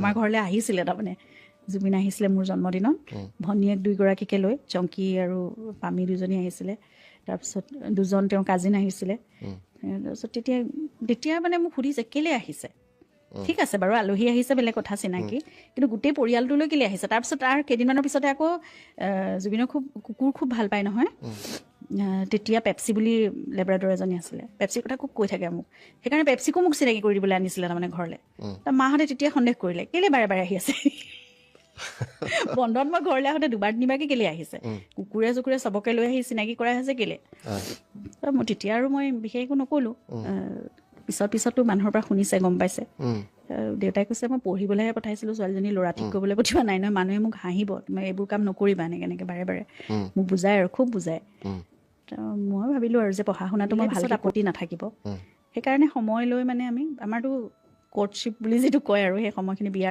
আমাৰ ঘৰলৈ আহিছিলে তাৰমানে জুবিন আহিছিলে মোৰ জন্মদিনত ভনীয়েক 2গৰাকীকে লৈ চংকী আৰু পামী 2জনী আহিছিলে তাৰপিছত 2জন তেওঁ কাজিন আহিছিলে তাৰপিছত তেতিয়া মানে মোক সুধিছে কেলৈ আহিছে ঠিক আছে বাৰু আলহী আহিছে বেলেগ কথা চিনাকি কিন্তু গোটেই পৰিয়ালটোলৈ কেলৈ আহিছে তাৰপিছত তাৰ কেইদিনমানৰ পিছতে আকৌ জুবিনক কুকুৰ খুব ভাল পায় নহয় তেতিয়া পেপচি বুলি লেব্ৰাডৰ এজনী আছিলে পেপচিৰ কথা খুব কৈ থাকে মোক সেইকাৰণে পেপচিকো মোক চিনাকি কৰি দিবলৈ আনিছিলে তাৰমানে ঘৰলৈ তাৰ মাহঁতে তেতিয়া সন্দেহ কৰিলে কেলৈ বাৰে বাৰে আহি আছে বন্ধত মই ঘৰলৈ আহোঁতে 2-3বাৰকৈ কেলৈ আহিছে কুকুৰে চুকুৰে চবকে লৈ আহি চিনাকি কৰাই আছে কেলৈ মই তেতিয়া আৰু মই বিশেষ একো নক'লোঁ পিছতো মানুহৰ পৰা শুনিছে গম পাইছে দেউতাই কৈছে মই পঢ়িবলৈহে পঠাইছিলোঁ ছোৱালীজনী ল'ৰা ঠিক কৰিবলৈ পঠিওৱা নাই নহয় মানুহে মোক হাঁহিব তুমি এইবোৰ কাম নকৰিবা এনেকৈ বাৰে বাৰে মোক বুজায় আৰু খুব বুজায় মই ভাবিলোঁ আৰু যে পঢ়া শুনাটো মই ভালকৈ আপত্তি নাথাকিব সেইকাৰণে সময় লৈ মানে আমাৰতো কৰ্টশ্বিপ বুলি যিটো কয় আৰু সেই সময়খিনি বিয়াৰ